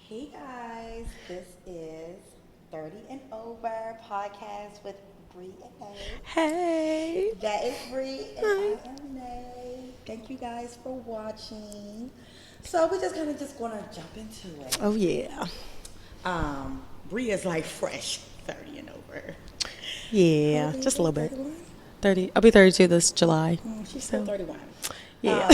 Hey guys, this is 30 and Over podcast with Bree and May. Hey. That is Bree and Hi. I am May. Thank you guys for watching. So we're just kind of just gonna jump into it. Oh yeah. Bree is like fresh 30 and over. How Yeah, old are you? just a little bit. 31? 30. I'll be 32 this July. She's still So, 31. yeah.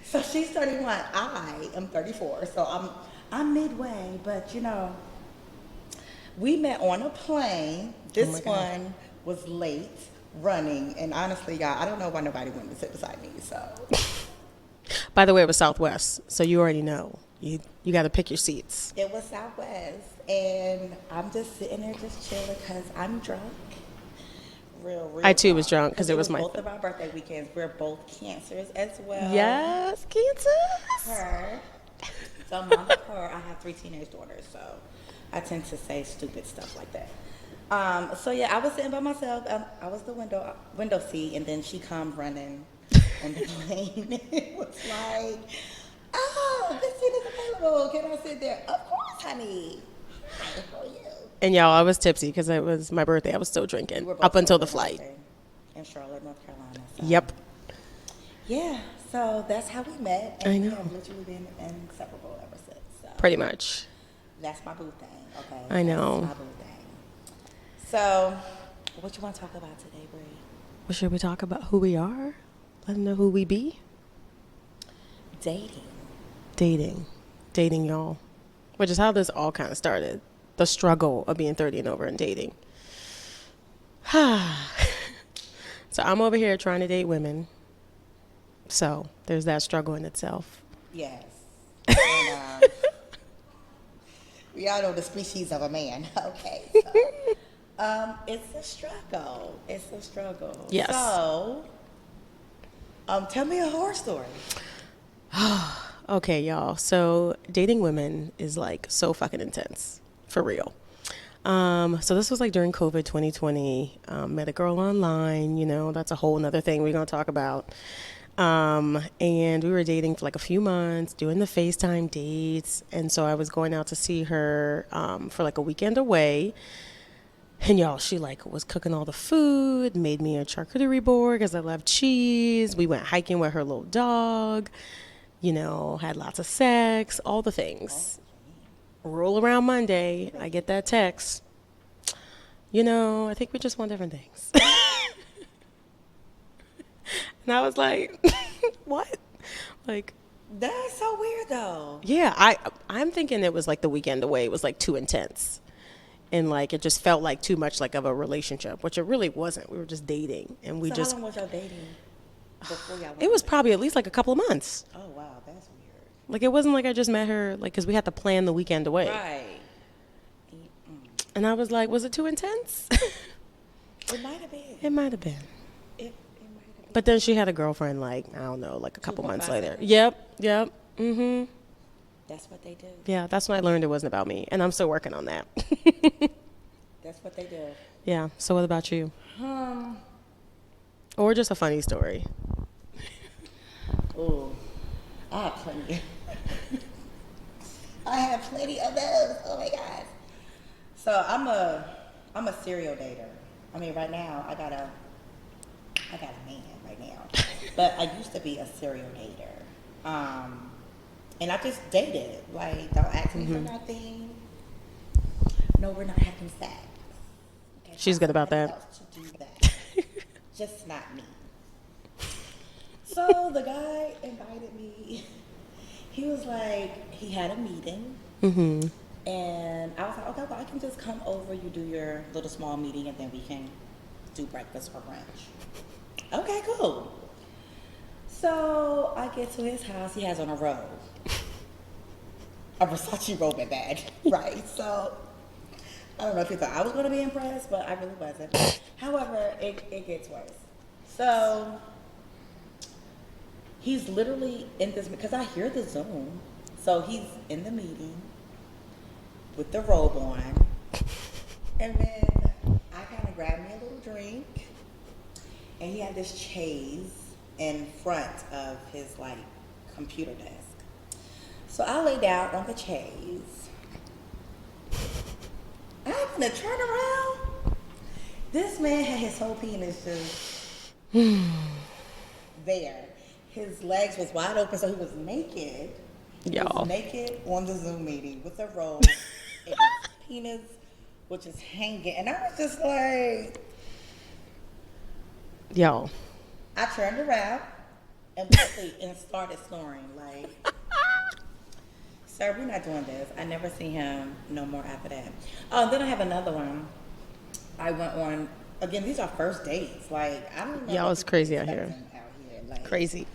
So she's 31. I am 34. So I'm midway, but we met on a plane. Oh my This God. one was late running, and honestly, y'all, I don't know why nobody wanted to sit beside me. So By the way, it was Southwest, so you already know. You got to pick your seats. it was Southwest, and I'm just sitting there just chilling because I'm drunk. Real, real. I too was drunk. drunk because it was my both of our birthday weekends. We're both cancers as well. Yes, Kansas. Her. So mom of her, I have 3 teenage daughters, so I tend to say stupid stuff like that. So yeah, I was sitting by myself. I was the window seat, and then she come running on the plane. It was like, oh, this seat is available. Can I sit there? Of course, honey. Hi, how are you? And y'all, I was tipsy because it was my birthday. I was still We drinking were both up until the celebrating flight. birthday in Charlotte, North Carolina. So. Yep. Yeah, so that's how we met, I and we know. have literally been inseparable ever since. So. Pretty much. That's my boo thing, okay? I know. That's my boo thing. So, what you want to talk about today, Bree? Well, should we talk about who we are? Let them know who we be. Dating. Dating, y'all. Which is how this all kind of started. The struggle of being 30 and over and dating. So I'm over here trying to date women. So there's that struggle in itself. Yes. And, we all know the species of a man, okay? So, it's a struggle. It's a struggle. Yes. So, tell me a horror story. Okay, y'all. So dating women is like so fucking intense. For real. So this was like during COVID 2020. Met a girl online, that's a whole nother thing we're going to talk about. And we were dating for like a few months, doing the FaceTime dates. And so I was going out to see her for like a weekend away. And y'all, she like was cooking all the food, made me a charcuterie board because I love cheese. We went hiking with her little dog, had lots of sex, all the things. Roll around Monday, I get that text. I think we just want different things. And I was like, what? Like, That's so weird, though. yeah, I'm thinking it was like the weekend away. It was like too intense. And like it just felt like too much like of a relationship, which it really wasn't. We were just dating and we So just how long was y'all dating before y'all went? it was probably at least like a couple of months. Oh, wow, that's weird. Like it wasn't like I just met her like cuz we had to plan the weekend away. Right. And I was like, was it too intense? It might have been. It might have been. It might have been. But then she had a girlfriend like, I don't know, like a couple months 2.5 later. seconds. Yep. Mhm. That's what they do. Yeah, that's when I learned it wasn't about me, and I'm still working on that. That's what they do. Yeah. So what about you? Um. Or just a funny story? Oh, I have plenty. I have plenty of those. Oh my god. So I'm a serial dater. I mean, right now I got a man right now, but I used to be a serial dater. And I just dated. Like, don't ask me for nothing. No, we're not having sex. Okay, She's good about somebody that. else to do that. Just not me. So the guy invited me. He was like, he had a meeting. Mhm. And I was like, okay, well, I can just come over. You do your little small meeting, and then we can do breakfast for brunch. Okay, cool. So I get to his house. He has on a robe, a Versace robe and bag, right? So I don't know if he thought I was going to be impressed, but I really wasn't. However, it gets worse. So he's literally in this, because I hear the Zoom. So he's in the meeting with the robe on. And then I kind of grabbed me a little drink. And he had this chaise in front of his, like, computer desk. So I lay down on the chaise. I'm gonna turn around. This man had his whole penis just there. His legs was wide open, so he was naked. He Y'all. was naked on the Zoom meeting with a robe, and his penis was just hanging. And I was just like, Y'all. I turned around and went to sleep and started snoring. Like, sir, we're not doing this. I never see him no more after that. Oh, then I have another one. I went on, again, these are first dates. Like, I don't know. Y'all, what it's people crazy out expecting here. out here. Like, Crazy.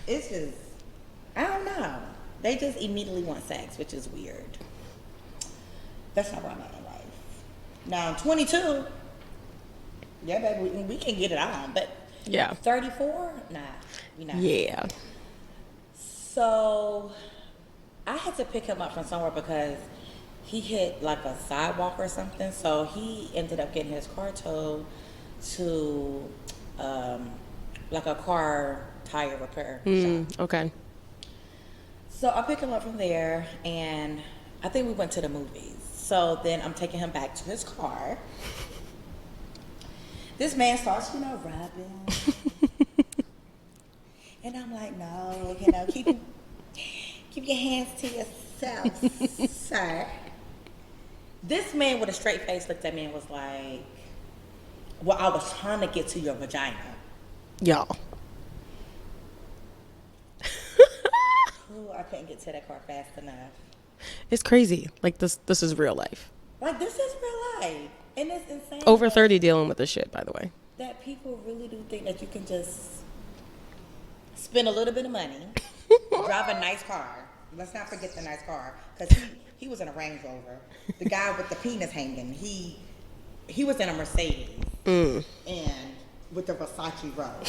it's just, I don't know. They just immediately want sex, which is weird. That's not where I'm at in life. Now, I'm 22. Yeah, baby, we can get it on. But Yeah. 34? Nah, we not. Yeah. So, I had to pick him up from somewhere because he hit like a sidewalk or something. So, he ended up getting his car towed to like a car tire repair shop. Okay. So I pick him up from there, and I think we went to the movies. So then I'm taking him back to his car. This man starts, rubbing. And I'm like, no, keep your hands to yourself, sir. This man with a straight face looked at me and was like, well, I was trying to get to your vagina. Y'all. Ooh, I couldn't get to that car fast enough. It's crazy. Like this is real life. Like, this is real life. And it's insane. Over 30 dealing with this shit, by the way. That people really do think that you can just spend a little bit of money, drive a nice car. Let's not forget the nice car. Because he was in a Range Rover. The guy with the penis hanging, he was in a Mercedes. And with the Versace robe,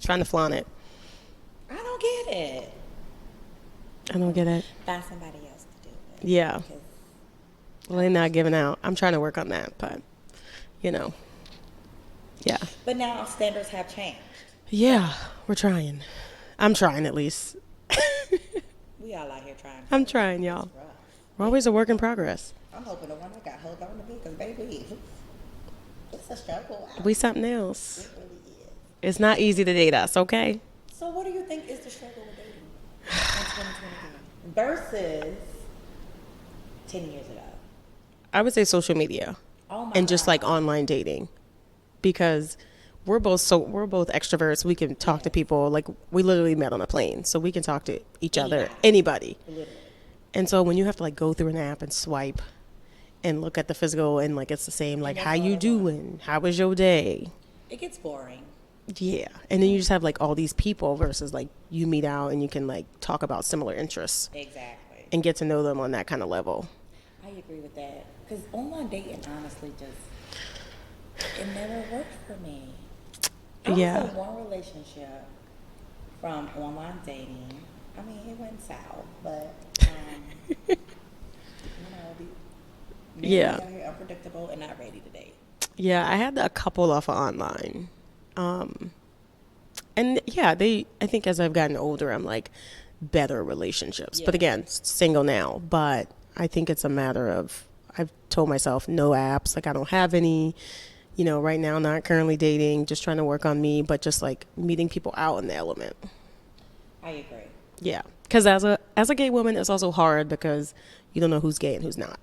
Trying to flaunt it. I don't get it. I don't get it. Find somebody else to do it. Yeah. Because Well, they're not giving out. I'm trying to work on that, but, yeah. But now our standards have changed. Yeah, we're trying. I'm trying at least. We all out here trying. I'm trying, y'all. It's rough. We're always a work in progress. I'm hoping the one I got hold on to me, because baby, it's a struggle. We something else. It really is. It's not easy to date us, okay? So what do you think is the struggle with dating in 2023 versus 10 years ago? I would say social media. Oh my And just God. like online dating. Because we're both extroverts. We can talk to people. Like, we literally met on a plane, so we can talk to each other, anybody. Literally. And so when you have to like go through an app and swipe and look at the physical and like it's the same, like, that's how all you it doing? How was your day? It gets boring. Yeah. And then you just have like all these people versus like you meet out and you can like talk about similar interests Exactly. and get to know them on that kind of level. I agree with that. Because online dating, honestly, it never worked for me. I Yeah. was in one relationship from online dating. I mean, it went south, but, Yeah. men out here unpredictable and not ready to date. Yeah, I had a couple off of online. And yeah, I think as I've gotten older, I'm like better relationships. But Yeah. again, single now. But I think it's a matter of, I've told myself no apps. Like, I don't have any, right now, not currently dating, just trying to work on me, but just like meeting people out in the element. I agree. Yeah. Because as a gay woman, it's also hard because you don't know who's gay and who's not.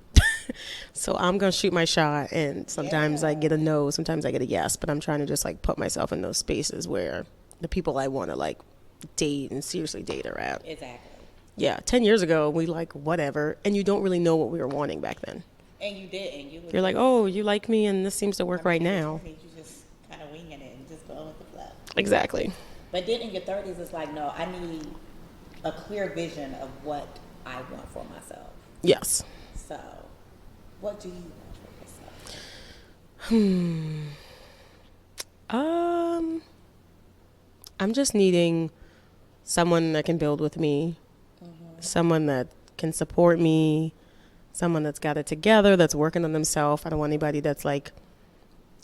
So I'm going to shoot my shot, and sometimes I get a no, sometimes I get a yes, but I'm trying to just like put myself in those spaces where the people I want to like date and seriously date are at. Exactly. Yeah, 10 years ago, we like whatever, and you don't really know what we were wanting back then. And you didn't. You're like, oh, you like me, and this seems to work right now. You just kind of winging it and just going with the flow. Exactly. But then in your 30s, it's like, no, I need a clear vision of what I want for myself. Yes. So, what do you want for yourself? I'm just needing someone that can build with me, someone that can support me, someone that's got it together, that's working on themselves. I don't want anybody that's like,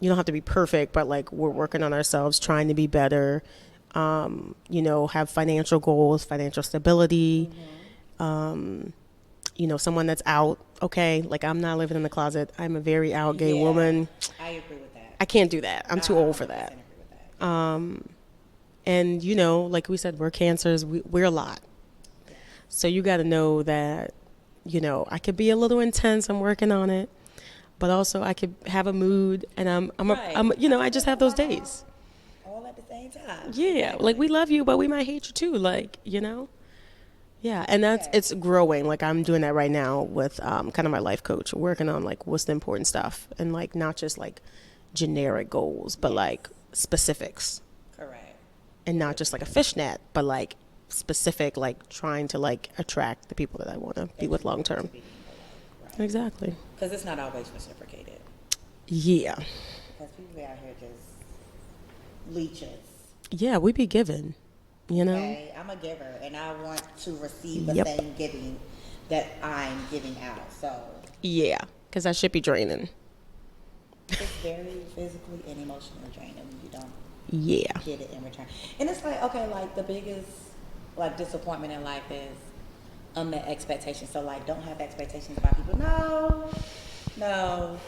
you don't have to be perfect, but like we're working on ourselves, trying to be better, have financial goals, financial stability. You know, someone that's out. Okay, like I'm not living in the closet. I'm a very out gay Yeah, woman. I agree with that. I can't do that. I'm too I old for 100% that. agree with that. And you know, like we said, we're cancers. We're a lot. Yeah. So you got to know that, you know, I could be a little intense. I'm working on it, but also I could have a mood, and Right. you know, I think just we have have those our days. all at the same time. Yeah, like Exactly. we love you, but we might hate you too. Like, you know. Yeah, and that's Yes. it's growing. Like I'm doing that right now with kind of my life coach, working on like what's the important stuff, and like not just like generic goals, but Yes. like specifics, Correct. and not just like a fishnet, but like specific, like trying to like attract the people that I want to be That with you long want to term. be in your life. Right. Exactly. Because it's not always reciprocated. Yeah. Because people out here just leeches. Yeah, we be given, you know. Okay, I'm a giver, and I want to receive the Yep. same giving that I'm giving out. So Yeah, because that should be draining. it's very physically and emotionally draining when you don't Yeah. get it in return. And it's like, okay, like the biggest like disappointment in life is unmet expectations. So like, don't have expectations about people. No, no,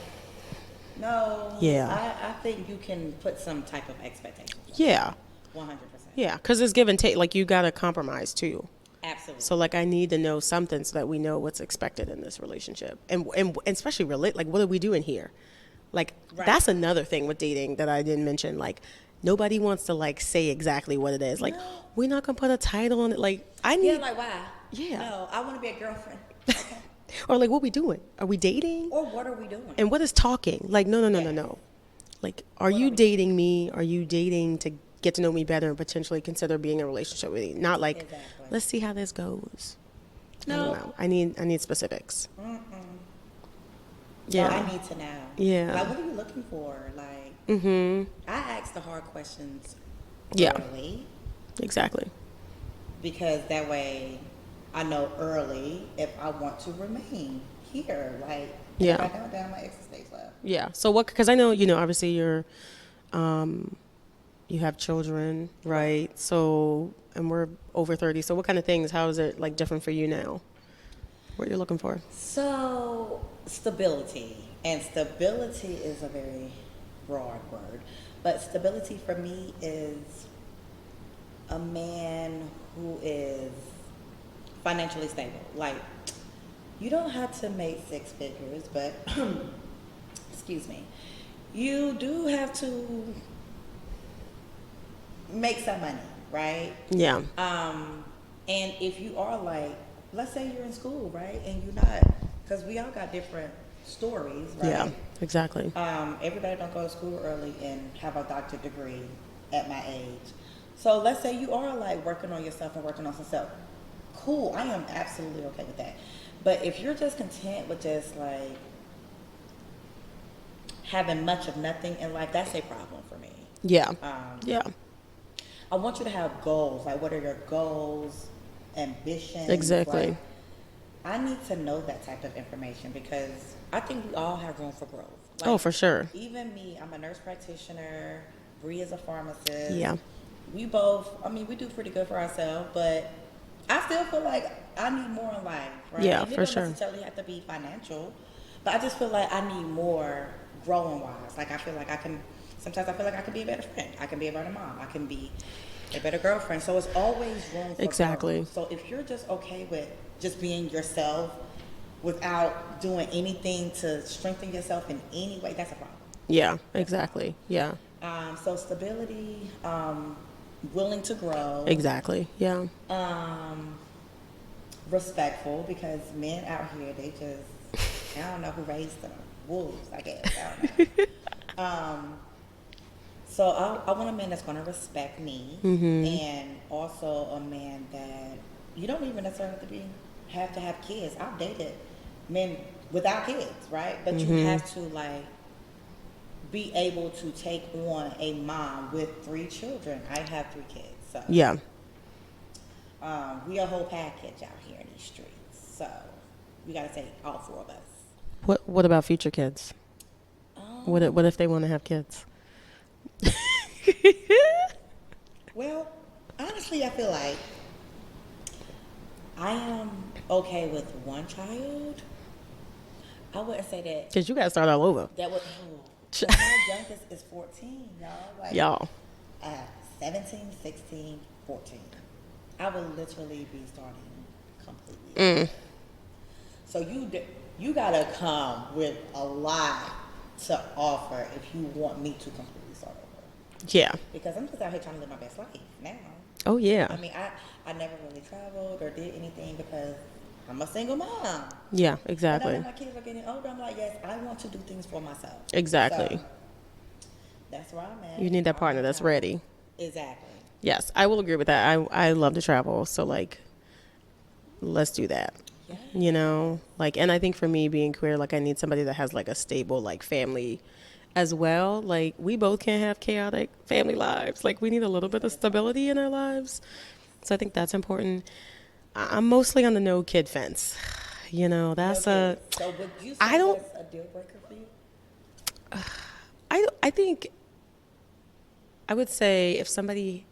no. Yeah. I think you can put some type of expectations. Yeah. 100%. Yeah, because it's give and take. Like you got to compromise too. Absolutely. So like I need to know something so that we know what's expected in this relationship, and especially like what are we doing here? Like Right. that's another thing with dating that I didn't mention. Like nobody wants to like say exactly what it is. Like No. we're not gonna put a title on it. Like I Yeah, need, like why? Yeah. No, I want to be a girlfriend. Okay. or like what we doing? Are we dating? Or what are we doing? And what is talking? Like no no no no Yes. no. Like are What you are we dating me? Are you dating to get to know me better and potentially consider being in a relationship with me? Not like Exactly. let's see how this goes. I No. don't know. I need specifics. Mm-mm. Yeah. No, I need to know. Yeah. Like, what are you looking for? Like, I ask the hard questions Yeah. early Exactly. because that way I know early if I want to remain here. Like, Yeah. if I know down my exit stage left. Yeah. So what? Because I know you know obviously you have children, right? So and we're over 30. So what kind of things? How is it like different for you now? What you're looking for? So, stability. And stability is a very broad word. But stability for me is a man who is financially stable. Like, you don't have to make six figures, but, excuse me, you do have to make some money, right? Yeah. And if you are like, let's say you're in school, right? And you're not, because we all got different stories, right? Yeah. Exactly. Everybody don't go to school early and have a doctorate degree at my age. So let's say you are like working on yourself and working on yourself. Cool, I am absolutely okay with that. But if you're just content with just like having much of nothing in life, that's a problem for me. Yeah. Um, Yeah. I want you to have goals. Like, what are your goals, ambitions? Exactly. Like, I need to know that type of information because I think we all have room for growth. Like, Oh, for sure. Even me, I'm a nurse practitioner. Bree is a pharmacist. Yeah. We both, I mean, we do pretty good for ourselves, but I still feel like I need more in life, right? Yeah, and it for don't sure. necessarily have to be financial, but I just feel like I need more growing wise. Like, I feel like I can, sometimes I feel like I can be a better friend. I can be a better mom. I can be a better girlfriend. So it's always room for Exactly. growth. So if you're just okay with just being yourself without doing anything to strengthen yourself in any way, that's a problem. Yeah. Exactly. Yeah. So stability, willing to grow, Exactly. Yeah. respectful, because men out here, they just, I don't know who raised them. Wolves, I guess. I don't know. So I want a man that's going to respect me, and also a man that you don't even necessarily have to have kids. I've dated men without kids, right? But you have to like be able to take on a mom with 3 children. I have 3 kids, so Yeah. we a whole package out here in these streets. So we got to take all 4 of us. What about future kids? What if they want to have kids? Well, honestly, I feel like I am okay with one child. I wouldn't say that. Because you got to start all over. That would. Oh, 'cause my youngest is 14, y'all. Like, Y'all. I have 17, 16, 14. I would literally be starting completely. So you gotta come with a lot to offer if you want me to completely start over. Yeah. Because I'm just out here trying to live my best life now. Oh, yeah. I mean, I never really traveled or did anything because I'm a single mom. Yeah, And now exactly. that my kids are getting older, I'm like, yes, I want to do things for myself. Exactly. So, that's where I'm at. You need that partner that's ready. Exactly. Yes, I will agree with that. I love to travel. So, like, let's do that. Yeah. You know, like, and I think for me being queer, like, I need somebody that has like a stable, like, family as well. Like, we both can't have chaotic family lives. Like, we need a little bit of stability in our lives. So I think that's important. I'm mostly on the no kid fence. You know, that's Okay. So would you say I don't- that's a deal breaker for you? I think I would say if somebody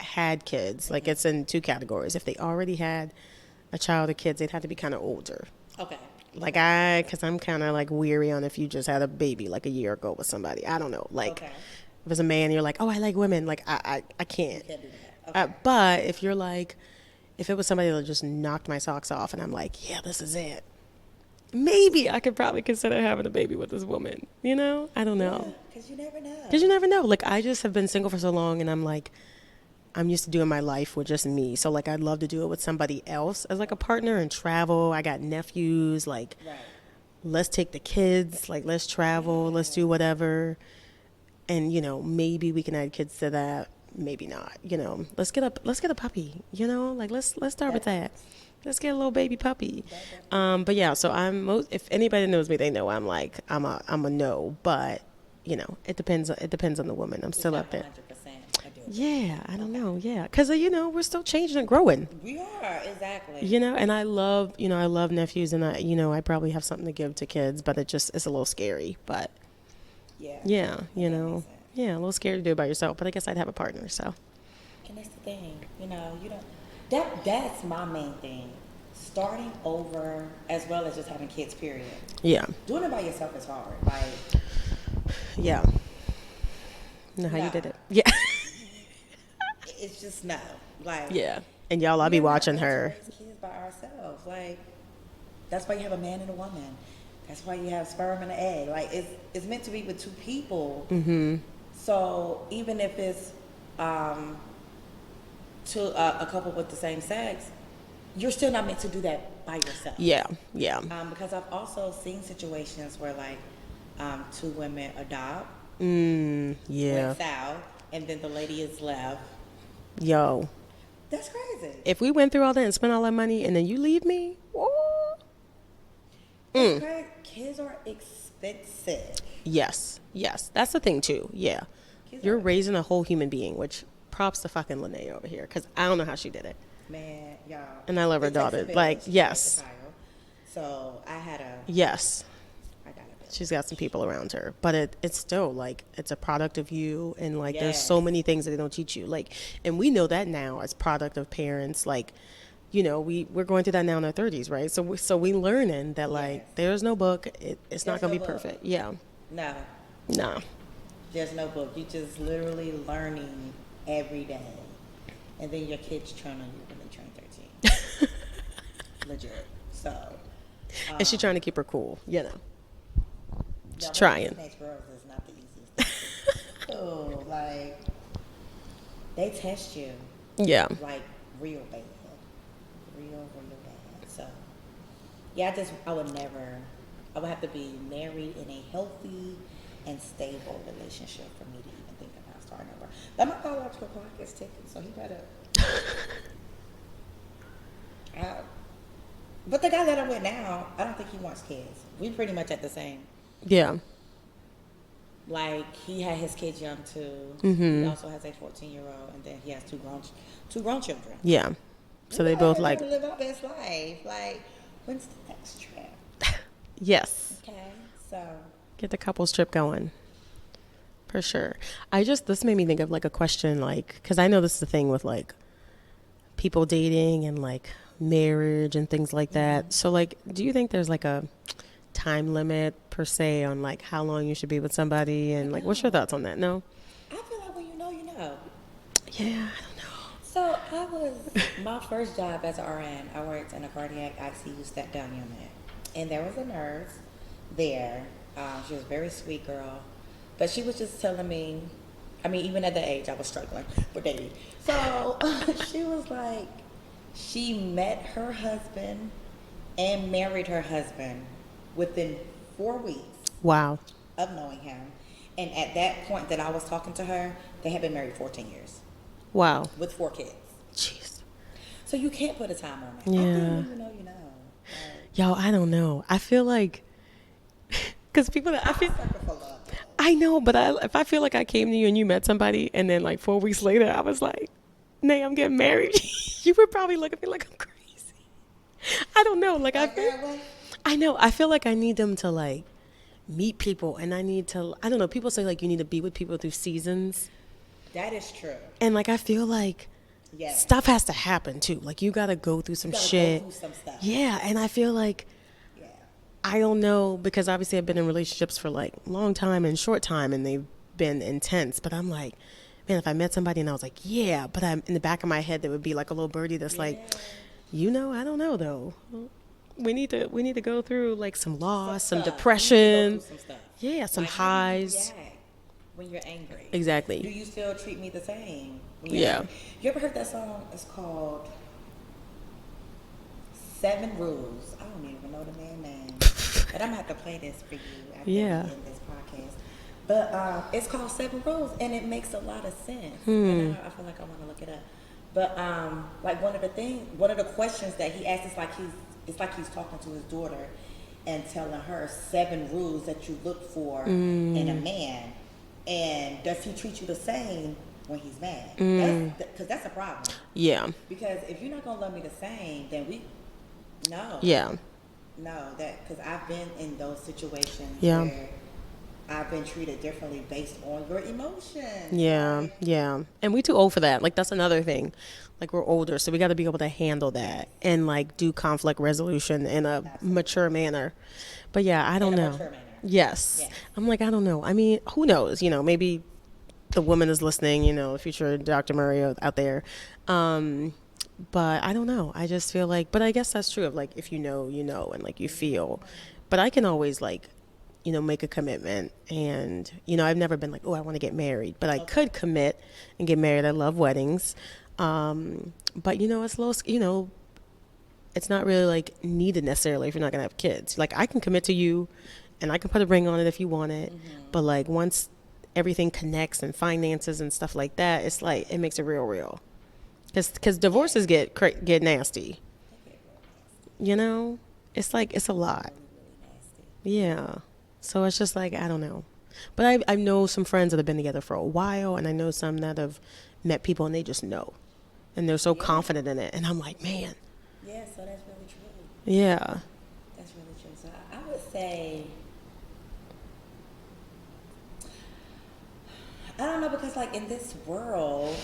had kids, like it's in two categories. If they already had a child or kids, they'd have to be kind of older. Okay. Like because I'm kind of like weary on if you just had a baby like a year ago with somebody. I don't know. Like Okay. if it's a man, you're like, oh, I like women. Like I can't. Can't do that. Okay. But if you're like, if it was somebody that just knocked my socks off and I'm like, yeah, this is it. Maybe I could probably consider having a baby with this woman. You know? I don't know. Because you never know. Because you never know. Like, I just have been single for so long, and I'm like, I'm used to doing my life with just me. So, like, I'd love to do it with somebody else as, like, a partner and travel. I got nephews. Like, Right. let's take the kids. Like, let's travel. Let's do whatever. And, you know, maybe we can add kids to that. Maybe not. You know, let's get a puppy. You know, like, let's start with that. Let's get a little baby puppy. But yeah, so if anybody knows me, they know I'm like, I'm a no. But, you know, it depends on the woman. I'm still up there. 100% a deal breaker. Yeah, I don't know. Yeah, because you know we're still changing and growing. We are, exactly. You know, and I love nephews, and I probably have something to give to kids, but it's a little scary. But Yeah. yeah, you That know, makes sense. yeah, a little scary to do it by yourself. But I guess I'd have a partner. So And that's the thing, you know, you don't. That's my main thing. Starting over, as well as just having kids. Period. yeah, Doing it by yourself is hard. Like, yeah. Know how you No. did it? Yeah, it's just no. Like, yeah. And y'all, I'll be we're not watching meant to her. raise kids by ourselves. Like, that's why you have a man and a woman. That's why you have sperm and an egg. Like, it's meant to be with two people. Mm-hmm. So even if it's a couple with the same sex, you're still not meant to do that by yourself. Yeah, yeah. Because I've also seen situations where like two women adopt, Yeah. went south, and then the lady is left. Yo, That's crazy. if we went through all that and spent all that money and then you leave me, woo. It's crazy. Kids are expensive. Yes, that's the thing too. Yeah, Kids you're are- raising a whole human being, which props to fucking Lene over here because I don't know how she did it. Man, y'all. And I love her It takes a daughter. village Like, to yes. raise a child. So I Yes, got a village. she's got some people around her, but it's still like it's a product of you, and like there's so Yes. many things that they don't teach you. Like, and we know that now as product of parents. Like, you know, we're going through that now in our 30s, right? So we learning that like Yes. there's no book. It's not There's gonna no be book. perfect. Yeah, No, nah. there's no book. You just literally learning every day. And then your kids turn on you when they turn 13. Legit. So. And she's trying to keep her cool, you know. She's y'all, trying. Teenage girls is not the easiest thing. Oh, like, they test you Yeah. like real bad. Real bad. So, yeah, I would have to be married in a healthy and stable relationship for me to even think about starting over. But my biological clock is ticking, so he better. But the guy that I'm with now, I don't think he wants kids. We pretty much at the same. Yeah. Like, he had his kids young too. Mm-hmm. He also has a 14-year-old, and then he has two grown children. Yeah. So they both like, to live our best life. Like, when's the next trip? yes. Okay, so Get the couples trip going. For sure. This made me think of like a question, like, because I know this is the thing with like people dating and like marriage and things like that. So like, do you think there's like a time limit per se on like how long you should be with somebody, and like what's your thoughts on that? No? I feel like when you know, you know. Yeah, I don't know. So I was, my first job as an RN, I worked in a cardiac ICU step-down unit. And there was a nurse there. She was a very sweet girl. But she was just telling me, I mean, even at that age, I was struggling with dating. So she was like, she met her husband and married her husband within 4 weeks Wow. of knowing him. And at that point that I was talking to her, they had been married 14 years Wow. with 4 kids. Jeez. So you can't put a time on it. Yeah. I think when you know, you know. Like, Yo, I don't know. I feel like, because people that I feel, sucker for love. I know, but if I feel like I came to you and you met somebody, and then like 4 weeks later, I was like, "Nay, I'm getting married," you would probably look at me like I'm crazy. I don't know. Like I know. I feel like I need them to like meet people, and I need to. I don't know. People say like you need to be with people through seasons, That is true. and like I feel like Yes. stuff has to happen too. Like you got to go through some You gotta shit. go through some stuff. Yeah, and I feel like. Yeah. I don't know, because obviously I've been in relationships for like long time and short time, and they've been intense, but I'm like, man, if I met somebody and I was like, yeah, but I'm in the back of my head, there would be like a little birdie that's like, I don't know though. We need to go through like some loss, some stuff. depression. You need to go through some stuff. Yeah, some Like, how do you highs. react when you're angry? Do Exactly. you still treat me the same? when you're Yeah. angry? You ever heard that song? It's called 7 Rules. I don't even know the man's name. But I'm gonna have to play this for you after we Yeah. end this podcast. But it's called 7 Rules, and it makes a lot of sense. Hmm. And I feel like I want to look it up. But like one of the questions that he asked is like he's talking to his daughter and telling her 7 rules that you look for in a man, and does he treat you the same when he's mad? Because that's a problem. Yeah. Because if you're not gonna love me the same, then no. Yeah. No, because I've been in those situations Yeah. where I've been treated differently based on your emotions. Yeah, Like, yeah. And we too old for that. Like that's another thing. Like we're older, so we got to be able to handle that and like do conflict resolution in a mature manner. But yeah, I don't in a know. mature manner. Yes. Yes. I'm like, I don't know. I mean, who knows? Maybe the woman is listening, future Dr. Murray out there. But I don't know. I just feel like, but I guess that's true of like, if you know, and like you feel, but I can always like, make a commitment. And, I've never been like, oh, I want to get married, but I could commit and get married. I love weddings. But it's low, it's not really like needed necessarily if you're not going to have kids. Like I can commit to you and I can put a ring on it if you want it. But like once everything connects and finances and stuff like that, it's like, it makes it real. Because divorces get nasty. It's like, it's a lot. Yeah. So it's just like, I don't know. But I know some friends that have been together for a while, and I know some that have met people and they just know. And they're so confident in it. And I'm like, man. Yeah, so that's really true. Yeah. That's really true. So I would say, I don't know, because like in this world,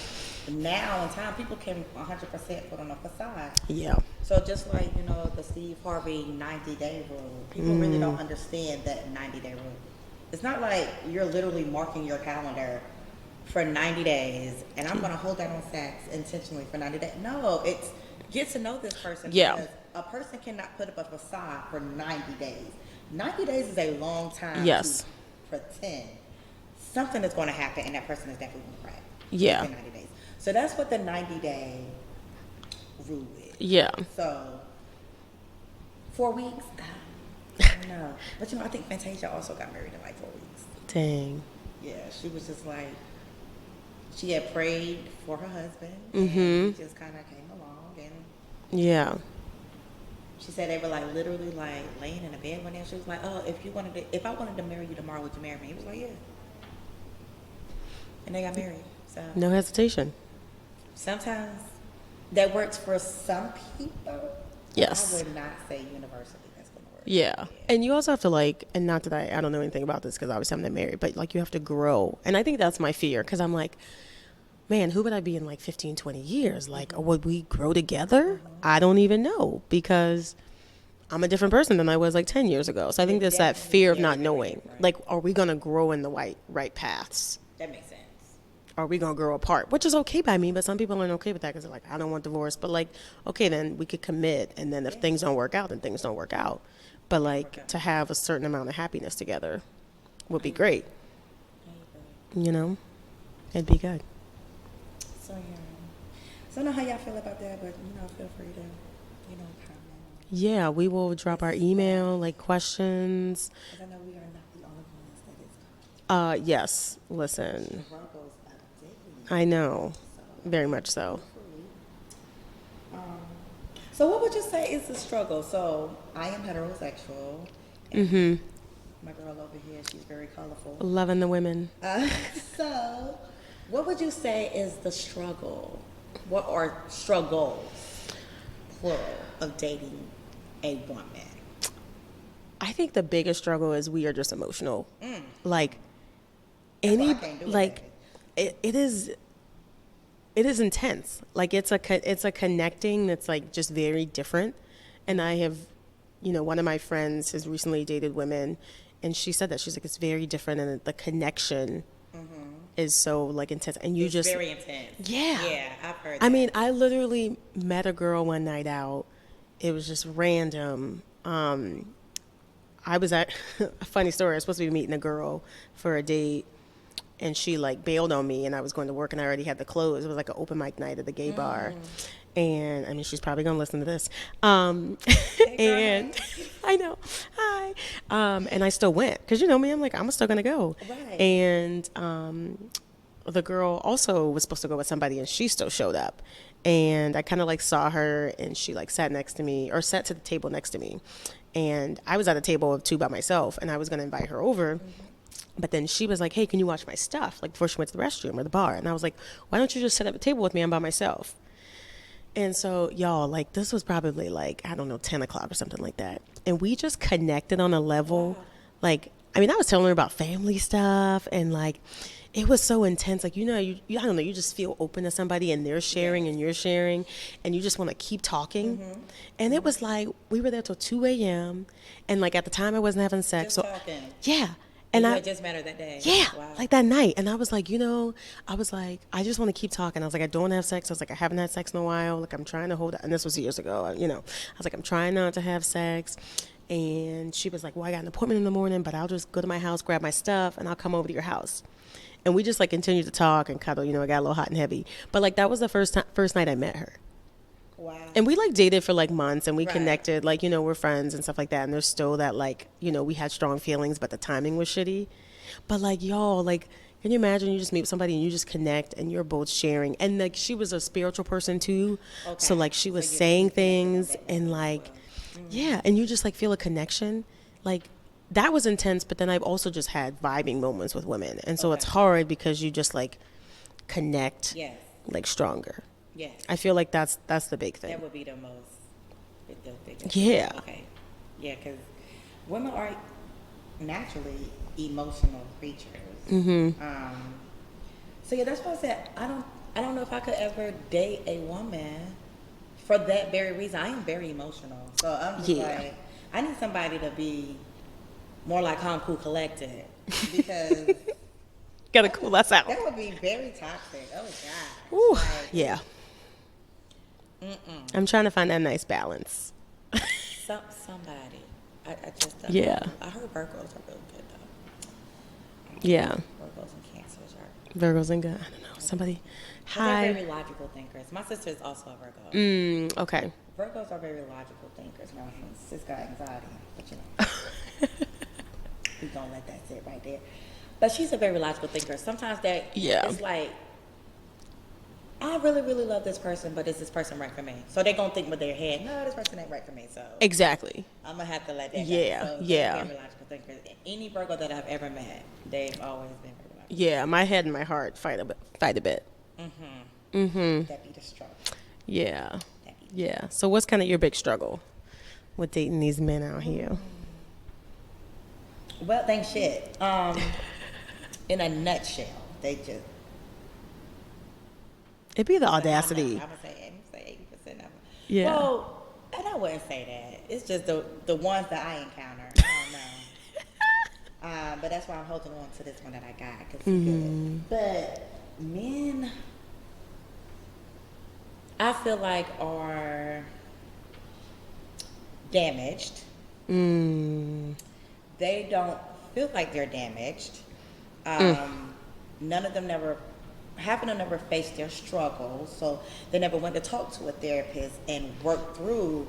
now in time, people can 100% put on a facade. Yeah. So just like, the Steve Harvey 90-day rule, people really don't understand that 90-day rule. It's not like you're literally marking your calendar for 90 days and I'm going to hold that on sex intentionally for 90 days. No, it's get to know this person. Yeah. Because a person cannot put up a facade for 90 days. 90 days is a long time Yes. to pretend. Something is going to happen and that person is definitely going to crack. Yeah. Within 90 days. So that's what the 90-day rule is. Yeah. So 4 weeks? I don't know. But I think Fantasia also got married in like 4 weeks. Dang. Yeah, she was just like, she had prayed for her husband. Mm-hmm. And he just kind of came along. And Yeah. she said they were like literally like laying in a bed one day. She was like, oh, if I wanted to marry you tomorrow, would you marry me? He was like, yeah. And they got married. So No hesitation. sometimes that works for some people. Yes. I would not say universally that's going to work. Yeah. And you also have to like, and not that I don't know anything about this because obviously I'm not married, but like you have to grow. And I think that's my fear because I'm like, man, who would I be in like 15, 20 years? Like, would we grow together? I don't even know, because I'm a different person than I was like 10 years ago. So I think there's that Definitely fear of very, not very knowing. different. Like, are we going to grow in the right paths? That makes sense. Are we going to grow apart? Which is okay by me, but some people aren't okay with that because they're like, I don't want divorce. But like, okay, then we could commit. And then if things don't work out, then things don't work out. But like, to have a certain amount of happiness together would be great. You know, it'd be good. So yeah. So I don't know how y'all feel about that, but feel free to, comment. Yeah, we will drop our email, like questions. Because I know we are not the only ones that is Yes, listen, struggles of dating. I know, So, very much so. so what would you say is the struggle? So I am heterosexual. And my girl over here, she's very colorful. Loving the women. So what would you say is the struggle? What are struggles, plural, of dating a woman? I think the biggest struggle is we are just emotional. Like That's why I can't do it, like it is intense. Like it's a connecting that's like just very different. And I have, one of my friends has recently dated women, and she said that she's like, it's very different, and the connection is so like intense, and it's just very intense. Yeah, I've heard. I mean, I literally met a girl one night out. It was just random. I was at a funny story. I was supposed to be meeting a girl for a date, and she like bailed on me, and I was going to work, and I already had the clothes. It was like an open mic night at the gay bar, and I mean, she's probably gonna listen to this. And I know, hi. And I still went because me, I'm like, I'm still gonna go. Right. And the girl also was supposed to go with somebody, and she still showed up. And I kind of like saw her, and she like sat next to me, or sat to the table next to me. And I was at a table of two by myself, and I was gonna invite her over. But then she was like, hey, can you watch my stuff? Like before she went to the restroom or the bar. And I was like, why don't you just sit at the table with me? I'm by myself. And so y'all, like, this was probably like, I don't know, 10 o'clock or something like that. And we just connected on a level. Like, I mean, I was telling her about family stuff, and like, it was so intense. Like, you I don't know, you just feel open to somebody, and they're sharing and you're sharing, and you just want to keep talking. And it was like, we were there till 2 a.m. And like, at the time I wasn't having sex. Just talking. Yeah. And And it just met her that day. yeah, Wow. like that night. And I was like, I just want to keep talking. I was like, I don't have sex. I was like, I haven't had sex in a while. Like, I'm trying to hold it. And this was years ago, I was like, I'm trying not to have sex. And she was like, well, I got an appointment in the morning, but I'll just go to my house, grab my stuff, and I'll come over to your house. And we just like continued to talk and cuddle. It got a little hot and heavy. But like, that was the first night I met her. Wow. And we like dated for like months, and we Right. connected, like, we're friends and stuff like that. And there's still that, like, we had strong feelings, but the timing was shitty. But like, y'all, like, can you imagine you just meet somebody and you just connect and you're both sharing? And like, she was a spiritual person too. Okay. So like, she was So you saying connected on things, that and level like, as well. yeah. And you just like feel a connection. Like, that was intense. But then I've also just had vibing moments with women. And so it's Okay. hard because you just like connect Yes. like stronger. Yes. I feel like that's the big thing. That would be the biggest. Yeah. Okay. Yeah, because women are naturally emotional creatures. So yeah, that's why I said I don't know if I could ever date a woman for that very reason. I am very emotional, so I'm just Yeah. like, I need somebody to be more like calm, cool, collected, because Gotta cool us out. that would be very toxic. Oh God. Ooh, Like, yeah. I'm trying to find that nice balance. somebody. I just don't Yeah. know. I heard Virgos are really good though. Yeah. Virgos and Cancers are. Virgos and good. I don't know. Somebody. They're Hi. very logical thinkers. My sister is also a Virgo. Okay. Virgos are very logical thinkers. My sis got anxiety, but we gonna let that sit right there. But she's a very logical thinker. Sometimes that Yeah. it's like, I really, really love this person, but is this person right for me? So they're gonna think with their head, no, this person ain't right for me. So Exactly. I'm gonna have to let that Yeah, go. So yeah. they're very logical thinkers. Any Virgo that I've ever met, they've always been very logical. Yeah. My head and my heart fight a bit. That be the struggle. Yeah. That be Yeah. So what's kind of your big struggle with dating these men out here? Well, thank shit. In a nutshell, they just It'd be the So audacity. I'm gonna say 80% of them. Yeah. Well, and I wouldn't say that. It's just the ones that I encounter. I don't know. But that's why I'm holding on to this one that I got because he's good. But men, I feel like are damaged. They don't feel like they're damaged. None of them half of them never faced their struggles, so they never went to talk to a therapist and work through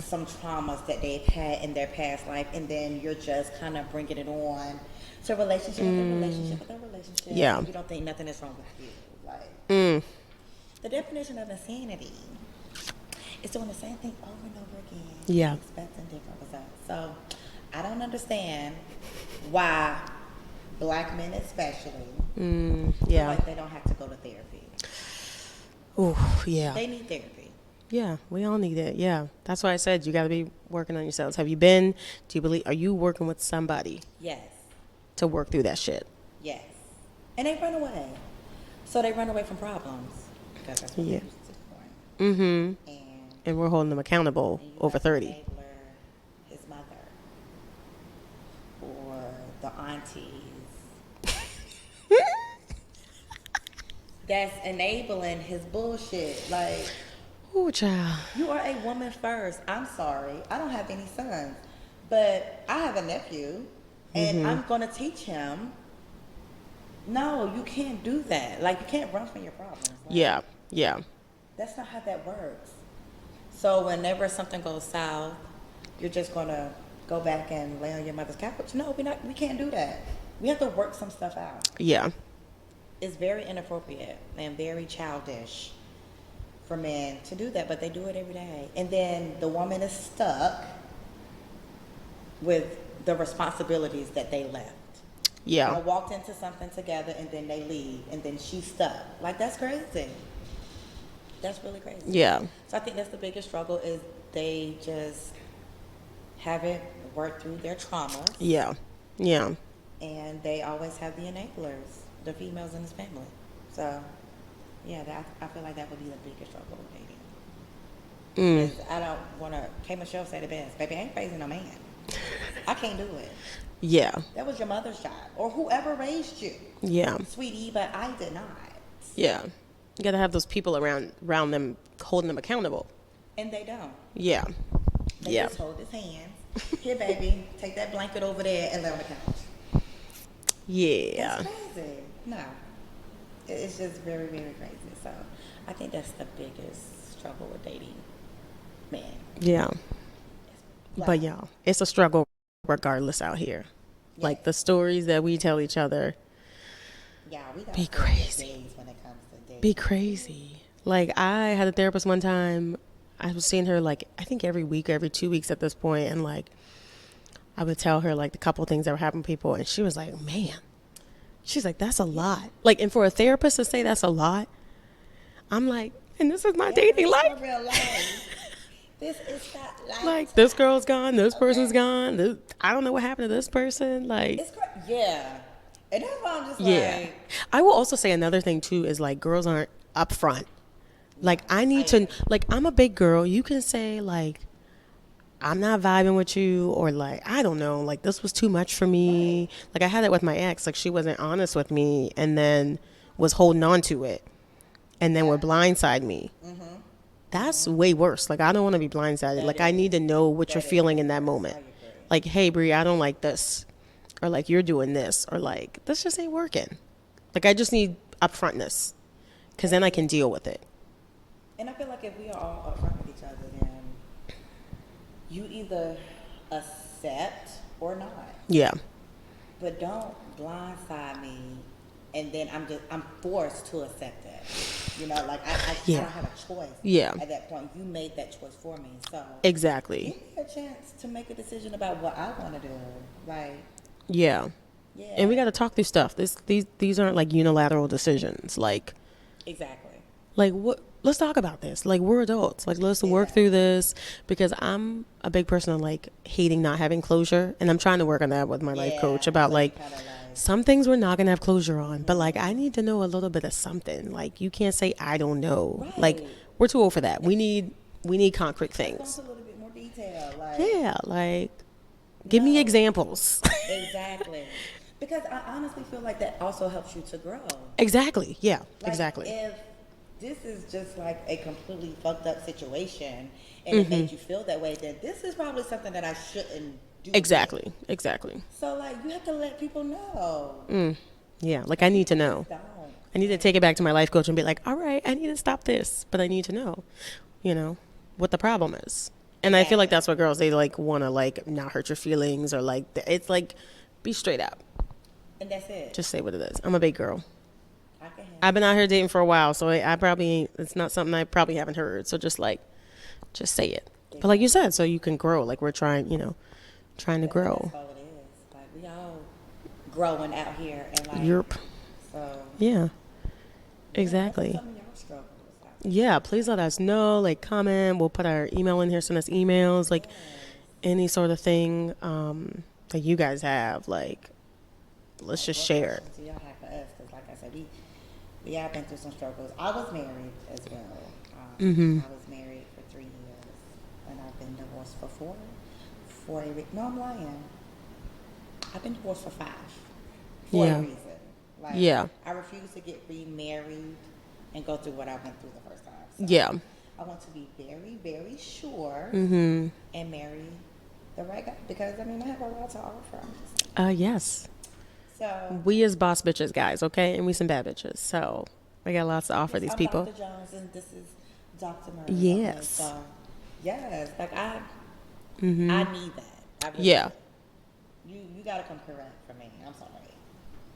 some traumas that they've had in their past life, and then you're just kind of bringing it on to relationship after relationship after relationship. Yeah. And you don't think nothing is wrong with you. Like the definition of insanity is doing the same thing over and over again. Yeah. Expecting different results. So I don't understand why black men especially feel like they don't have to go to therapy. Oh, yeah. They need therapy. Yeah, we all need it. Yeah. That's why I said you got to be working on yourselves. Have you been, are you working with somebody Yes. to work through that shit? Yes. And they run away. So they run away from problems. Because that's what they're used to doing. And we're holding them accountable over 30. Enabler, his mother, or the aunties. That's enabling his bullshit. Like, Ooh, child. you are a woman first. I'm sorry. I don't have any sons. But I have a nephew. And I'm going to teach him. No, you can't do that. Like, you can't run from your problems. Like, Yeah. that's not how that works. So whenever something goes south, you're just going to go back and lay on your mother's couch. No, we can't do that. We have to work some stuff out. Yeah. It's very inappropriate and very childish for men to do that, but they do it every day. And then the woman is stuck with the responsibilities that they left. Yeah. They walked into something together and then they leave and then she's stuck. Like, that's crazy. That's really crazy. Yeah. So I think that's the biggest struggle is they just haven't worked through their traumas. Yeah. And they always have the enablers, the females in his family. So, yeah, I feel like that would be the biggest struggle with dating. 'Cause I don't want to, K. Michelle said it best, baby, I ain't raising no man. I can't do it. Yeah. That was your mother's job or whoever raised you. Yeah. Sweetie, but I did not. Yeah. You got to have those people around them holding them accountable. And they don't. Yeah. They just hold his hands. Here, baby, take that blanket over there and lay on the couch. Yeah. That's crazy. No. It's just very, very crazy. So I think that's the biggest struggle with dating men. Yeah. Black. But y'all, it's a struggle regardless out here. Yeah. Like the stories that we tell each other. Yeah, we got Be crazy. days when it comes to dating. Be crazy. Like I had a therapist one time. I was seeing her like I think every week or every 2 weeks at this point, and like I would tell her like the couple things that were happening to people, and she was like, "Man," she's like, "That's a lot." Like, and for a therapist to say that's a lot, I'm like, and this is my dating life. Real life. This is not life. Like this girl's gone, this person's gone. I don't know what happened to this person. Like, yeah, and that's why I'm just yeah. like. I will also say another thing too is like girls aren't upfront. Like I need to like I'm a big girl. You can say like I'm not vibing with you, or like I don't know, like this was too much for me. Like I had that with my ex. Like she wasn't honest with me, and then was holding on to it, and then would blindside me. That's way worse. Like I don't want to be blindsided. Like I need to know what you're feeling in that moment. Like, hey, Brie, I don't like this, or like you're doing this, or like this just ain't working. Like I just need upfrontness, because then I can deal with it. And I feel like if we are all upfront with each other, then you either accept or not. Yeah. But don't blindside me, and then I'm forced to accept it. You know, like I don't have a choice. Yeah. At that point, you made that choice for me. So Exactly. give me a chance to make a decision about what I want to do. Like. Yeah. Yeah. And we got to talk through stuff. These aren't like unilateral decisions. Like what? Let's talk about this. Like we're adults. Like let's work through this, because I'm a big person on like hating not having closure, and I'm trying to work on that with my life coach about like some things we're not gonna have closure on, but like I need to know a little bit of something. Like you can't say I don't know. Like Right. we're too old for that. We need concrete Let's go things. into a little bit more detail. Like, Yeah, like give me no. examples. Exactly. Because I honestly feel like that also helps you to grow. Exactly. Yeah, Like, exactly. if this is just like a completely fucked up situation and it made you feel that way, then this is probably something that I shouldn't do. Exactly. Exactly. So, like, you have to let people know. Yeah, like I need to know. Don't. I need to take it back to my life coach and be like, all right, I need to stop this, but I need to know, what the problem is. And I feel like Exactly. that's what girls, they like want to like not hurt your feelings or like, it's like, be straight up. And that's it. Just say what it is. I'm a big girl. I can handle I've been out here dating for a while, so I probably, it's not something I probably haven't heard. So just say it. But like you said, so you can grow. Like we're trying, trying to it. grow. That's all it is. Like, we all growing out here. And, like, Europe. so. Yeah. What Exactly. are some of y'all struggles? Yeah, please let us know. Like, comment. We'll put our email in here. Send us emails. Like, any sort of thing that you guys have. Like, let's just What share it. questions do y'all have for us? Because, like I said, we have been through some struggles. I was married as well. I was married for 3 years, and I've been divorced for four. No, I'm lying. I've been divorced for 5. For Yeah. a reason. Like, Yeah. I refused to get remarried and go through what I went through the first time. So Yeah. I want to be very, very sure Mm-hmm. and marry the right guy because I have a lot to offer. I'm just Yes. so. We as boss bitches, guys, okay? And we some bad bitches. So, I got lots to offer these I'm people. Dr. Jones and this is Dr. Murray. Yes. Okay, so yes, like I need that. I really Yeah. do. You gotta come correct for me. I'm sorry.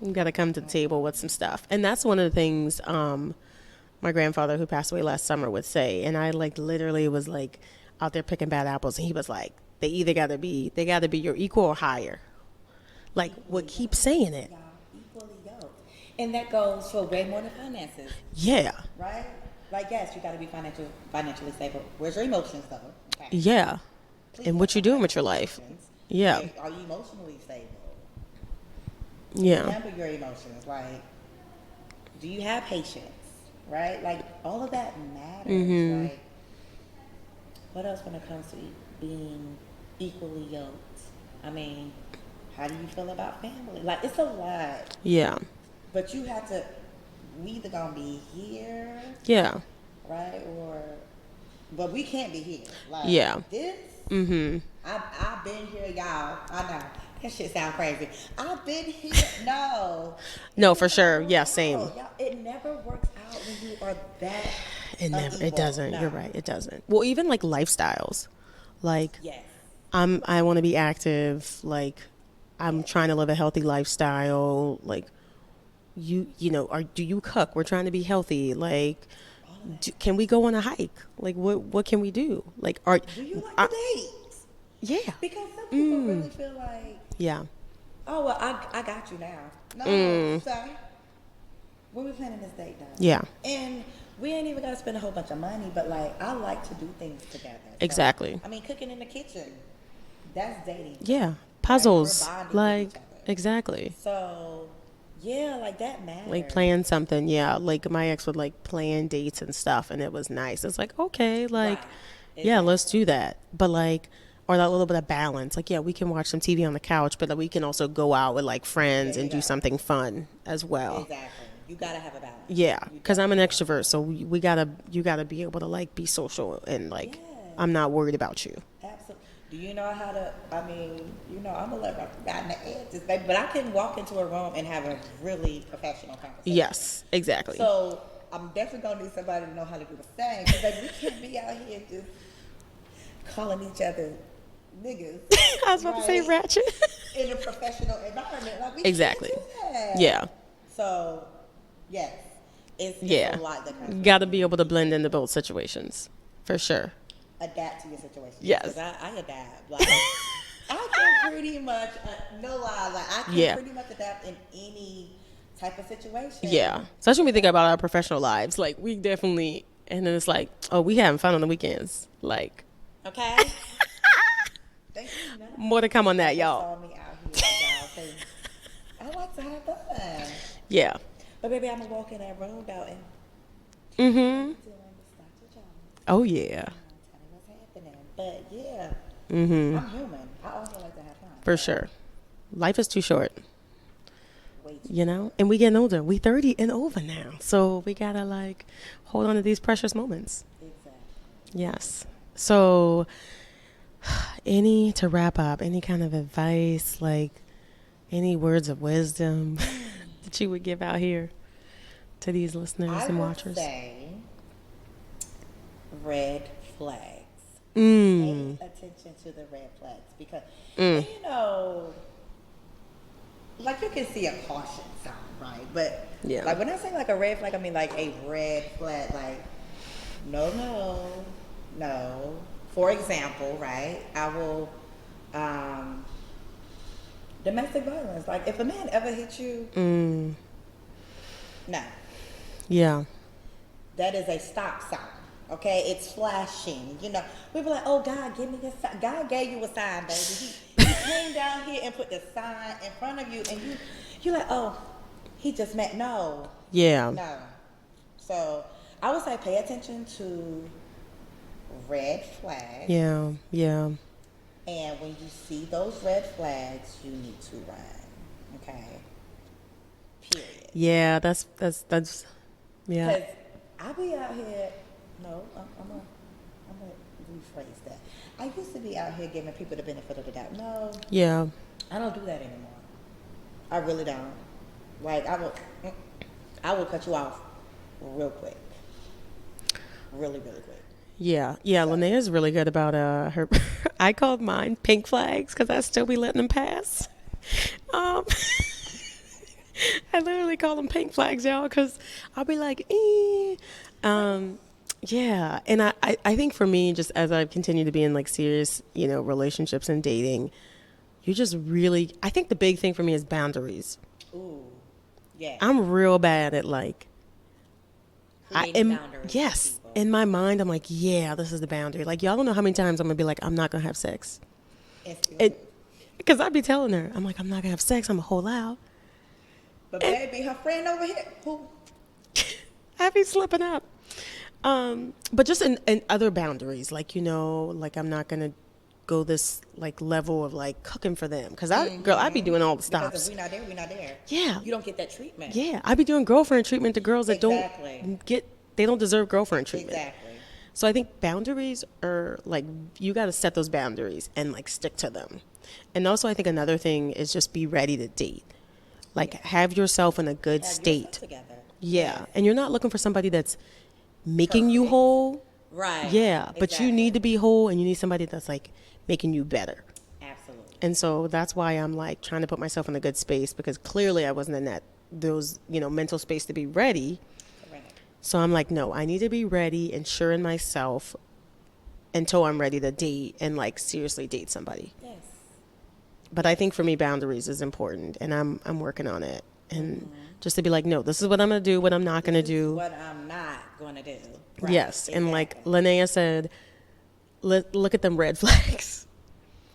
You got to come to the table with some stuff. And that's one of the things my grandfather, who passed away last summer, would say. And I like literally was like out there picking bad apples. And he was like, they got to be your equal or higher. Like, what keeps saying it. Y'all equally yoked, and that goes for way more than finances, Yeah. right? Like, yes, you gotta be financially stable. Where's your emotions, though? Okay. Yeah. Please And what you don't doing have with your life. emotions. Yeah. Like, are you emotionally stable? Yeah. Handle your emotions. Like, do you have patience? Right? Like, all of that matters. Like, what else when it comes to being equally yoked? How do you feel about family? Like, it's a lot. Yeah. But you have to, we either gonna be here, Yeah. right? But we can't be here. Like, Yeah. this, I've been here, y'all. I know. That shit sound crazy. I've been here. No. No, for sure. Yeah, same. No, y'all, it never works out when you are that It unequal. doesn't. No. You're right. It doesn't. Well, even like lifestyles. Like, Yes. I want to be active. Like, I'm trying to live a healthy lifestyle. Like, do you cook? We're trying to be healthy. Like, can we go on a hike? Like, what can we do? Like, Do you like to date? yeah, Because some people really feel like, yeah, oh, well, I got you now. No, sir. When we planning this date now. yeah, And we ain't even got to spend a whole bunch of money, but like, I like to do things together. So, exactly. cooking in the kitchen, that's dating. Yeah, puzzles. We're bonding with Like, each other. exactly. So, yeah, like that matters. Like plan something. Yeah, like my ex would like plan dates and stuff, and it was nice. It's like, okay, like, Right. yeah, let's do that. But like, or that little bit of balance. Like, yeah, we can watch some TV on the couch, but we can also go out with like friends There and you do go. something fun as well. Exactly. You gotta have a balance. Yeah, You because I'm an definitely extrovert, so you gotta be able to like be social and like, Yeah. I'm not worried about you. Absolutely. Do you know how to? I'm a little rough around the edges, baby, but I can walk into a room and have a really professional conversation. Yes, exactly. So I'm definitely gonna need somebody to know how to do the same. Because we can't be out here just calling each other niggas. I was about to say right? ratchet. In a professional environment, like we Exactly. can't do that. Yeah, So, yes, it's yeah. a lot that comes. Got to be able to blend into both situations, for sure. Adapt to your situation. Yes. Because I adapt. Like, I can pretty much, no lie, like I can Yeah. pretty much adapt in any type of situation. Yeah, especially when we think about our professional lives. Like, we definitely, and then it's like, oh, we having fun on the weekends. Like, Okay. Thank you. more to come on that, y'all. Saw me out here, y'all. 'Cause I like to have Yeah. But baby, I'm gonna walk in that road out and Mm-hmm. doing Dr. Jones. Oh, yeah. Tell me what's happening. But yeah, Mm-hmm. I'm human. I also like to have fun. For sure. Life is too short, Way too you know? And we getting older. We 30 and over now. So we gotta like hold on to these precious moments. exactly. Yes. So to wrap up, any kind of advice, like any words of wisdom that you would give out here to these listeners I and would watchers? say red flags. Mm. Pay attention to the red flags because, Mm. and you know, like you can see a caution sign, right? But Yeah. like when I say like a red flag, I mean like a red flag, like no, no, no. For example, right? I will domestic violence. Like if a man ever hit you, Mm. no, Yeah. that is a stop sign. Okay, it's flashing. You know, we be like, "Oh God, give me a sign." God gave you a sign, baby. He came down here and put the sign in front of you, and you like, "Oh, he just meant no, Yeah. no." So I would say pay attention to red flags, Yeah. Yeah. and when you see those red flags, you need to run. Okay. Period. Yeah. That's yeah. Because I be out here. No, I'm gonna rephrase that. I used to be out here giving people the benefit of the doubt. No, Yeah. I don't do that anymore. I really don't. Like I will cut you off real quick, really, really quick. Yeah, yeah. Linnea's really good about her. I called mine pink flags because I still be letting them pass. Um, I literally call them pink flags, y'all, because I'll be like, eh. Yeah, and I think for me, just as I've continued to be in like serious, relationships and dating, you just really, I think the big thing for me is boundaries. Ooh, yeah. I'm real bad at like, Creating boundaries. for yes, people. in my mind, I'm like, yeah, this is the boundary. Like, y'all don't know how many times I'm gonna be like, I'm not gonna have sex. Because I'd be telling her, I'm like, I'm not gonna have sex, I'm gonna hold out. But baby, her friend over here, who? I be slipping up. But just in other boundaries, like, like I'm not gonna go this like level of like cooking for them. Because I be doing all the Because stops. if we're not there, we're not there. Yeah. You don't get that treatment. Yeah, I be doing girlfriend treatment to girls that Exactly. they don't deserve girlfriend treatment. Exactly. So I think boundaries are like, you got to set those boundaries and like stick to them. And also I think another thing is just be ready to date. Like have yourself in a good Have state. yourself together. Yeah. And you're not looking for somebody that's making you Perfect. whole. Right. Yeah. But Exactly. you need to be whole and you need somebody that's like making you better. Absolutely. And so that's why I'm like trying to put myself in a good space, because clearly I wasn't in those mental space to be ready. Correct. So I'm like, no, I need to be ready and sure in myself until I'm ready to date and like seriously date somebody. Yes. But I think for me, boundaries is important, and I'm working on it. And just to be like, no, this is what I'm gonna do, what I'm not gonna do. What I'm not gonna do. Right. Yes, and like Exactly. Linnea said, look at them red flags.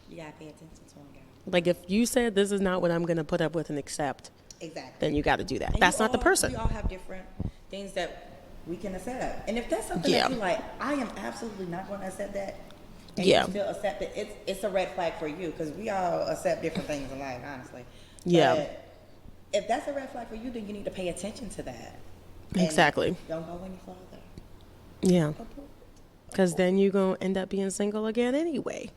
You gotta pay attention to them, girl. Like if you said this is not what I'm gonna put up with and accept, Exactly. then you got to do that. And That's you not the all- person. We all have different things that we can accept. And if that's something Yeah. that you like, I am absolutely not going to accept that. And Yeah. you still accept it. It's a red flag for you, because we all accept different things in life, honestly. Yeah. But if that's a red flag for you, then you need to pay attention to that. And Exactly. Don't go any further. Yeah. Because then you're going to end up being single again anyway.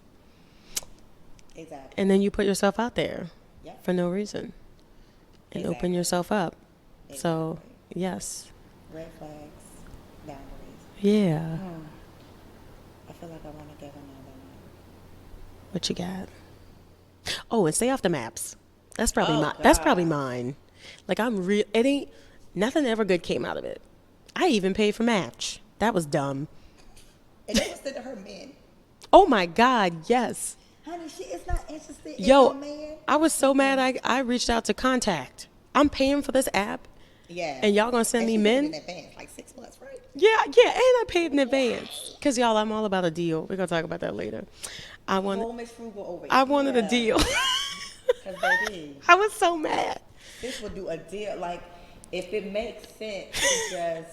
Exactly. And then you put yourself out there Yep. for no reason and open Exactly. yourself up. So, Exactly. yes. Red flags, boundaries. Yeah. I feel like I want to give another one. What you got? Oh, and stay off the maps. That's probably Oh, That's probably God. mine. Like it ain't, nothing ever good came out of it. I even paid for Match. That was dumb. And that was said to her men. Oh my God, yes. Honey, she is not interested in Yo, no man. I was so mad I reached out to Contact. I'm paying for this app. Yeah. And y'all gonna send me she did men? it in advance, like 6 months, right? Yeah, and I paid in advance. Because, y'all, I'm all about a deal. We're going to talk about that later. I wanted Miss Frugal over I wanted a here. deal. 'Cause baby, I was so mad. this would do a deal. Like, if it makes sense to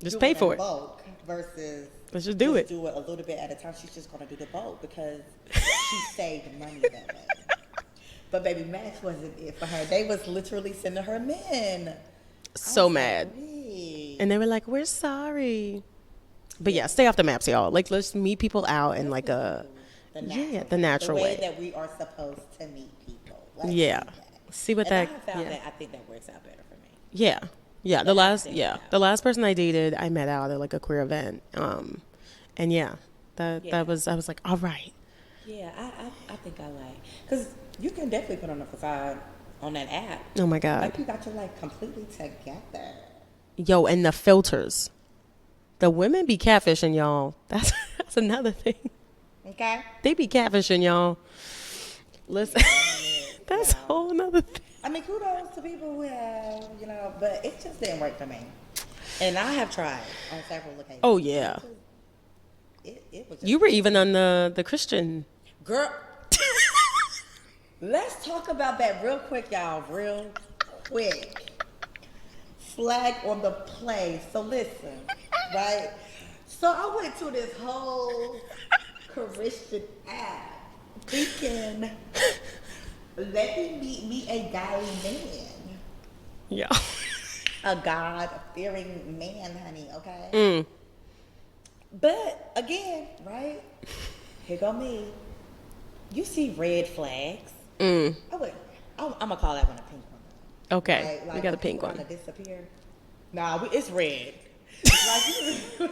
Just do pay it for in it. bulk versus Let's just do it. do it a little bit at a time, she's just gonna do the bulk because she saved money that way. But baby, Max wasn't it for her. They was literally sending her men. So mad. Wait. And they were like, we're sorry. But yeah, stay off the maps, y'all. Like, let's meet people out in like a, the natural the way way. that we are supposed to meet people. Let's Yeah. do that. See what And that, I have found yeah. that I think that works out better for me. Yeah. Yeah. And I think The last person I dated, I met out at like a queer event. And yeah, that was, I was like, all right. Yeah, I think I like, because you can definitely put on a facade on that app. Oh my God. Like you got to like completely together. Yo, and the filters. The women be catfishing, y'all. That's another thing. Okay? They be catfishing, y'all. Listen, that's a whole nother thing. I mean, kudos to people who have, but it just didn't work for me. And I have tried on several occasions. Oh, yeah. It was just, You were even on the Christian. girl, let's talk about that real quick, y'all. Real quick. Flag on the play. So listen, right? So I went to this whole Christian app thinking, let me meet a guy man. Yeah. A God-fearing man, honey, okay? Mm. But again, right? Here go me. You see red flags. Mm. I'm gonna call that one a pink one. Okay. Right? We got a pink people one. wanna disappear. Nah, it's red. Like,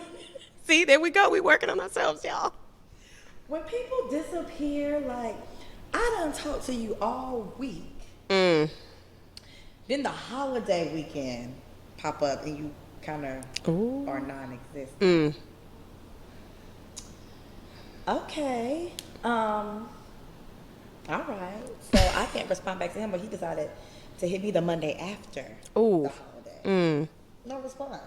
See, there we go. We working on ourselves, y'all. when people disappear, like, I done talked to you all week. Mm. Then the holiday weekend pop up and you kind of are non-existent. Mm. Okay. All right. So I can't respond back to him, but he decided to hit me the Monday after Ooh. the holiday. Mm. No response.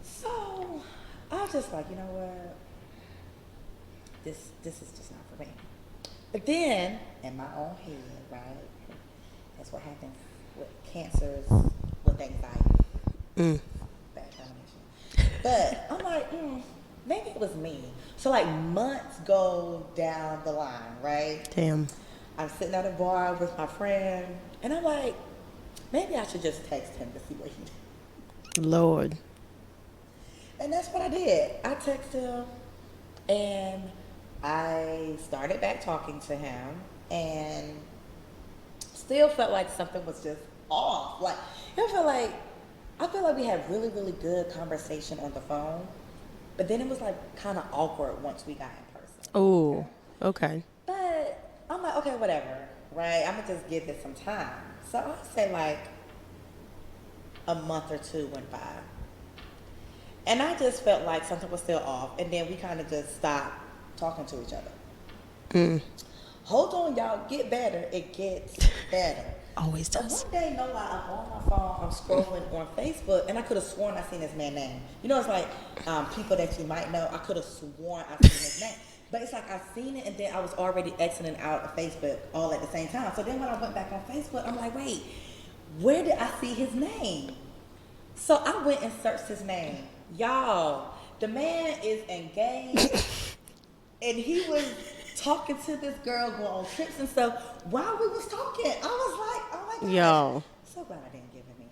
So I was just like, you know what? This is just not for me. But then, in my own head, right? That's what happens with cancers, with anxiety. Mm. Bad combination. But I'm like, maybe it was me. So like months go down the line, right? Damn. I'm sitting at a bar with my friend, and I'm like, maybe I should just text him to see what he did. Lord. And that's what I did. I texted him, and I started back talking to him, and still felt like something was just off. Like, I feel like we had really, really good conversation on the phone, but then it was like kind of awkward once we got in person. Oh, okay. But I'm like, okay, whatever, right? I'm gonna just give this some time. So I'll say like a month or two went by. And I just felt like something was still off. And then we kind of just stopped talking to each other. Mm. Hold on, y'all. Get better. It gets better. Always So does. one day, no lie, I'm on my phone, I'm scrolling on Facebook, and I could have sworn I seen this man's name. You know, it's like people that you might know. I could have sworn I seen his name. But it's like I seen it, and then I was already exiting out of Facebook all at the same time. So then when I went back on Facebook, I'm like, wait, where did I see his name? So I went and searched his name. Y'all, the man is engaged, and he was talking to this girl, going on trips and stuff. While we was talking, I was like, oh my gosh. Yo. So glad I didn't give him any.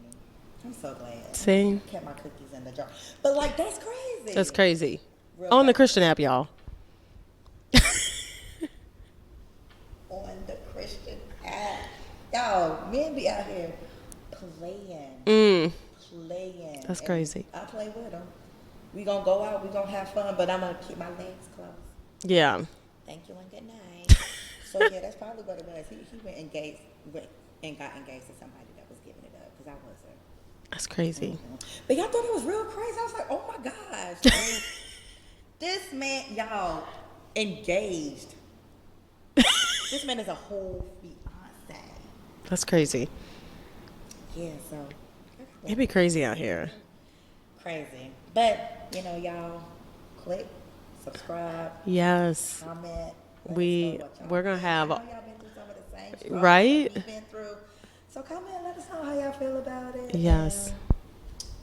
I'm so glad. See? Kept my cookies in the jar. But like, that's crazy. That's crazy. Real On the crazy. Christian app, y'all. On the Christian app. Y'all, men be out here playing. Mm. Playing. That's And crazy. I play with them. We gonna go out, we gonna have fun, but I'm gonna keep my legs closed. Yeah. Thank you and good night. So yeah, that's probably what it was. He went and got engaged to somebody that was giving it up, because I wasn't. That's crazy. But y'all thought it was real crazy. I was like, oh my gosh. This man, y'all, engaged. This man is a whole fiance. That's crazy. Yeah, so It'd be crazy out here. crazy. But, y'all, click, subscribe, Yes. comment. We're gonna have I know y'all been through some of the same struggles right? that we've been through. So comment and let us know how y'all feel about it. Yes.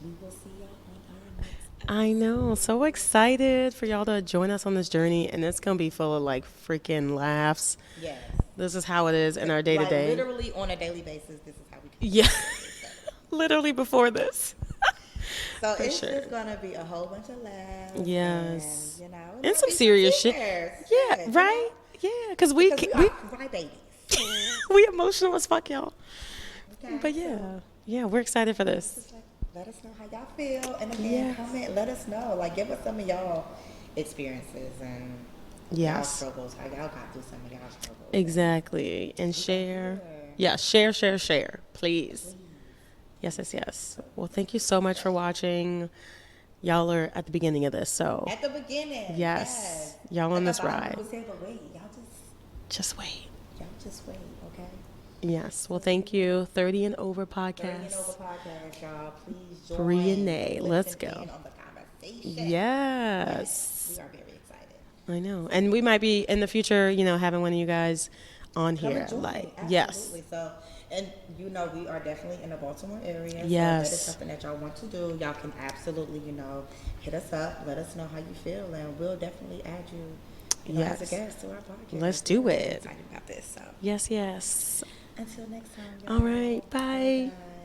And we will see y'all on our next I know. So excited for y'all to join us on this journey. And it's going to be full of like freaking laughs. Yes. This is how it is in our day to Like day. literally on a daily basis, this is how we Yeah. So, Literally before this. so For it's sure. just gonna be a whole bunch of laughs. Yes. And, it And might some be serious shit. tears. Yeah, You right? know? Yeah, because we Because we we are crybabies. we emotional as fuck, y'all. Okay, But so yeah, we're excited for this. just like, let us know how y'all feel. And again, Yeah. comment, let us know. Like, give us some of y'all experiences and y'all Yes. struggles, how y'all got through some of y'all struggles. Exactly. And share. hear. Yeah, share, please. Yes. Well, thank you so much for watching. Y'all are at the beginning of this, so At the beginning. yes. Y'all on Like this a lot of ride. people say, but wait, Just wait. y'all just wait, okay? Yes. Well, thank you. 30 and Over 30 and Over podcast. podcast, y'all. Please join. Bree and Nay. And Let's listen go. in on the conversation. Yes. We are very excited. I know. And we might be in the future, having one of you guys on Come here. and join. Like, Absolutely. yes. So, and we are definitely in the Baltimore area. Yes. So that is something that y'all want to do. Y'all can absolutely, hit us up. Let us know how you feel, and we'll definitely add you, as a Yes. guest to our podcast. Let's do We're it. excited about this. So, Yes. until next time, y'all. All right. Bye. Bye.